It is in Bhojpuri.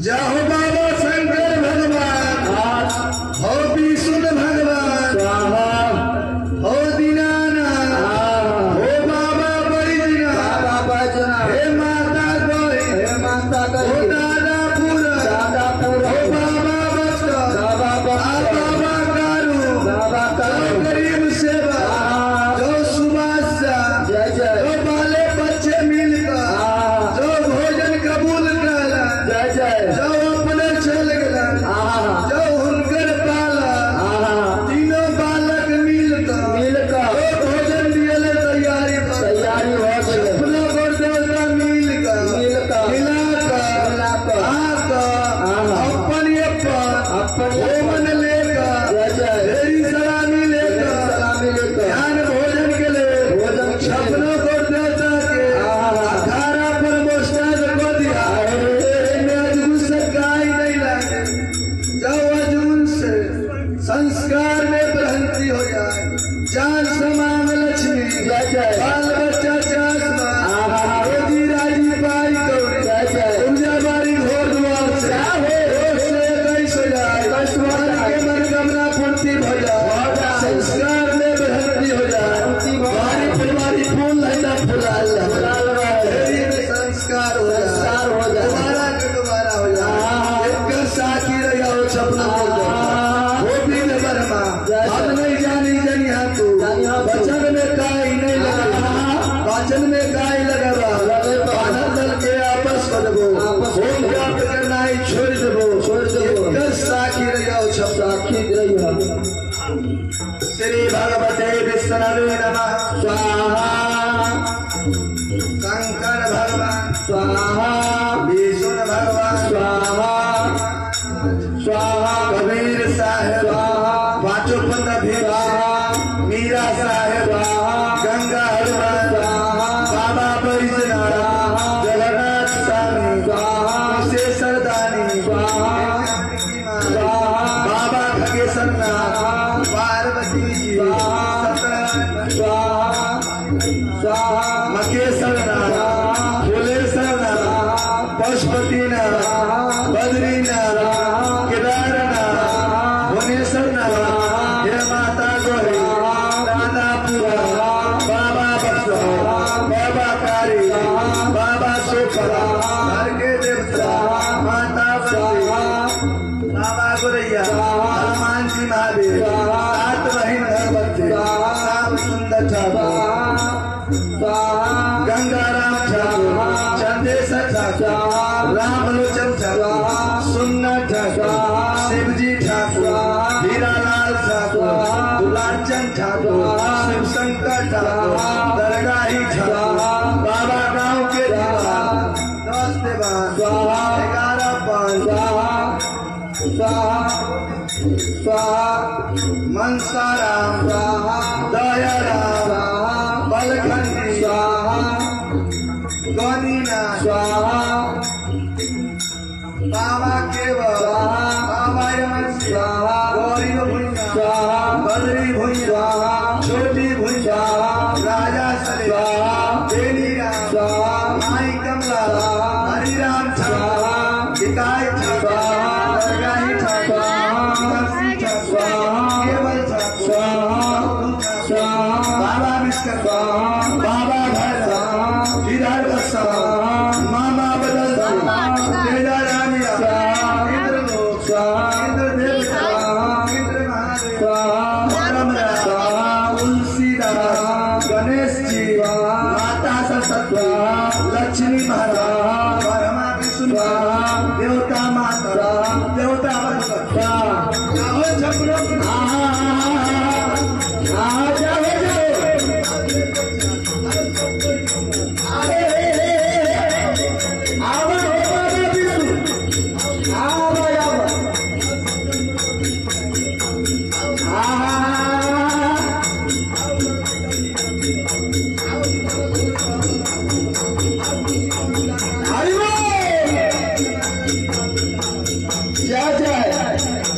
जाहो बाबा शंकर भगवान, हो विष्णु भगवान, हो दीनानाथ, हो बाबा बैजनाथ, हे माता गौरी, हो दादापुर, हो बाबा बस्तर, बाबा कारू, गरीब सेवा, जो सुबासा, जो बाले बच्चे मिलकर, जो भोजन कबूल कर, जो अपने चल गया, जो हुनकर पाला, तीनों बालक मिलकर भोजन दियल तैयारी हो गई, अपना गुरुदेवता मिलकर मिलाकर अपन भोजन लेकर ढेरी सलामी लेकर ध्यान भोजन के लिए अपनों गुरुदेवता के अखाड़ा पर मोस्ताज को दिया। संस्कार में भ्रांति हो जाए, जान समान लक्ष्मी, बाल बच्चा चाशमा, रोजी राजी पाई गौरी, पूजा बारी घोर द्वार से कैस हो जाए, के मनोकामना पूर्ति हो जाए, संस्कार में भ्रांति हो जाए, बारी फुलवारी फूल लहरा संस्कार हो जाए, दोबारा के दोबारा हो जाए, एक साथी रहा हो छपना बात नहीं जानी जनिया तू, वचन में काई नहीं लगा, वाचन में काई लगा, बानर दल के आपस बदबो, होम प्राप्त करना ही छोड़ देबो, साखी रहो छप साखी रहो। श्री भगवते विष्णवे नमः स्वाहा, शंकर भगवान स्वाहा, विष्णु भगवान स्वाहा, स्वाहा कबीर साहेब, वाचोपन मीरा साहेब, गंगा हनुमान, बाबा बैजनाथ, जगन्नाथ स्वामी, विशेषर दानी, बाबा खगेश्वरनाथ, पार्वती जी, मकेश्वरनाथ, भोलेश्वरनाथ, पशुपतिनाथ, बद्रीनाथ, केदारनाथ, भुवनेश्वरनाथ, हे माता गौरी, दादापुर, बाबा बस्तर, बाबा कारी, बाबा सोफरा, घर के देवता, माता बस्ती, बाबा गोरैया, हनुमान जी महादेव, 7 बहिन भगवती, श्याम सुंदर ठाकुर, गंगाराम ठाकुर, चंदेश्वर ठाकुर, रामलोचन ठाकुर, सुन्नत ठाकुर, शिवजी ठाकुर, हीरालाल ठाकुर, दुलारचंद ठाकुर, शिव शंकर ठाकुर, दरगाही ठाकुर, बाबा गांव के दीवान, 10 दीवान, 11 पान, मनसाराम, दयाराम, बलखंडी, गौनीनाथ, बाबा केवल, बाबा यमन सिंह, गौरी भुइया, बद्री भुइया, छोटी भुइया, राजा सलेवा, बेनी स्वाहा स्वाहा तुलसीदास गणेश जी माता सरस्वती लक्ष्मी महाराज ब्रह्मा विष्णु देवता माता देवता जय जय